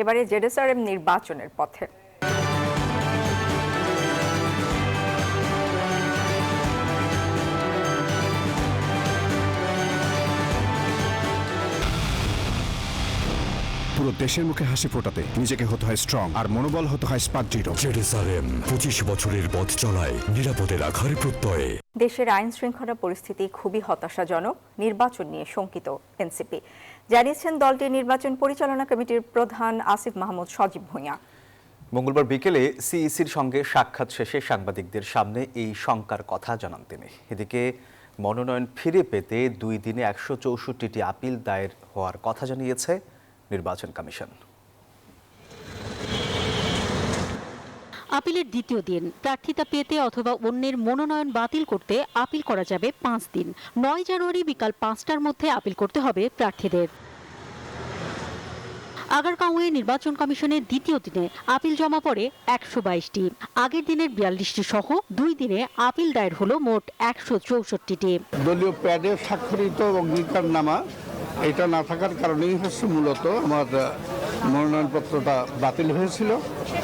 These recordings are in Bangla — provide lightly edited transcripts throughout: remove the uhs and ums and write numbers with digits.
এবারে জেডএসআরএম নির্বাচনের পথে। পুরো দেশের মুখে হাসি ফোটাতে নিজেকে হতে হয় স্ট্রং আর মনোবল হতে হয় স্পার্জিরো। জেডএসআরএম 25 বছরের পথ চলায় নিরাপদে রাখার প্রত্যয়ে। দেশের আইন শৃঙ্খলা পরিস্থিতি খুবই হতাশাজনক, নির্বাচন নিয়ে শঙ্কিত এনসিপি, জানিয়েছেন দলটির নির্বাচন পরিচালনা কমিটির প্রধান আসিফ মাহমুদ সজীব ভূঁইয়া। মঙ্গলবার বিকেলে সিইসির সঙ্গে সাক্ষাৎ শেষে সাংবাদিকদের সামনে এই শঙ্কার কথা জানান তিনি। এদিকে মনোনয়ন ফিরে পেতে 2 দিনে 164টি আপিল দায়ের হওয়ার কথা জানিয়েছে নির্বাচন কমিশন। আপিলের দ্বিতীয় দিন, প্রার্থিতা পেতে অথবা অন্যের মনোনয়ন বাতিল করতে আপিল করা যাবে 5 দিন। 9 জানুয়ারি বিকাল 5টার মধ্যে আপিল করতে হবে প্রার্থীদের। আগারগাঁওয়ে নির্বাচন কমিশনের দ্বিতীয় দিনে আপিল জমা পড়ে 122টি। আগের দিনের 42টি সহ 2 দিনে আপিল দায়ের হলো মোট 164টি। দলীয় প্যাডে স্বাক্ষরিত অঙ্গীকারনামা এটা না থাকার কারণেই হচ্ছে মূলত আমার মনোনয়নপত্রটা বাতিল হয়েছিল।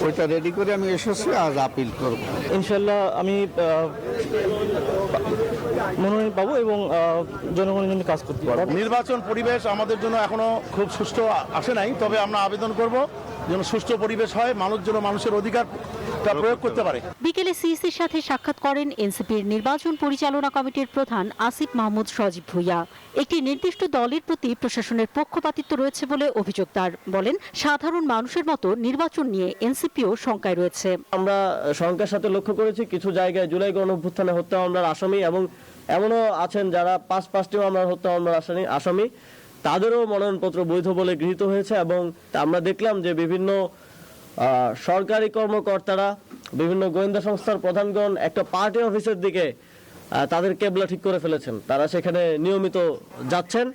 ওইটা রেডি করে আমি এসেছি, আজ আপিল করব। ইনশাল্লাহ আমি মনোনয়ন পাবো এবং জনগণের জন্য কাজ করতে পারবো। নির্বাচন পরিবেশ আমাদের জন্য এখনো খুব সুষ্ঠু আসে নাই, তবে আমরা আবেদন করব যেন সুষ্ঠু পরিবেশ হয়, মানুষ যেন মানুষের অধিকারটা প্রয়োগ করতে পারে। বিকেলে সিইসির সাথে সাক্ষাৎ করেন এনসিপির নির্বাচন পরিচালনা কমিটির প্রধান আসিফ মাহমুদ সজীব ভূঁইয়া। একটি নির্দিষ্ট দলের প্রতি প্রশাসনের পক্ষপাতিত্ব রয়েছে বলে অভিযোগ তার। বলেন, সাধারণ মানুষের মতো নির্বাচন নিয়ে এনসিপিও শঙ্কায় রয়েছে। আমরা শঙ্কার সাথে লক্ষ্য করেছি কিছু জায়গায় জুলাই গণঅভ্যুত্থানে হত্যা মামলার আসামি এবং এমনও আছেন যারা 5টি মামলার হত্যা মামলার আসামি, তাদেরও মনোনয়নপত্র বৈধ বলে গৃহীত হয়েছে। এবং আমরা দেখলাম যে বিভিন্ন সরকারি কর্মকর্তারা, বিভিন্ন গোয়েন্দা সংস্থার প্রধানগণ একটা পার্টি অফিসের দিকে তাদের কেবলা ঠিক করে ফেলেছেন। তারা সেখানে নিয়মিত যাচ্ছেন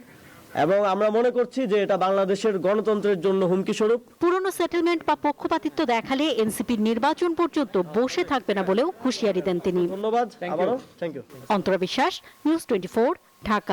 এবং আমরা মনে করছি যে এটা বাংলাদেশের গণতন্ত্রের জন্য হুমকি স্বরূপ। পুরনো সেটেলমেন্ট বা পক্ষপাতিত্ব দেখালে এনসিপির নির্বাচন পর্যন্ত বসে থাকবে না বলেও হুঁশিয়ারি দেন তিনি। ধন্যবাদ। Thank you. অন্তরা বিশ্বাস, নিউজ 24, ঢাকা।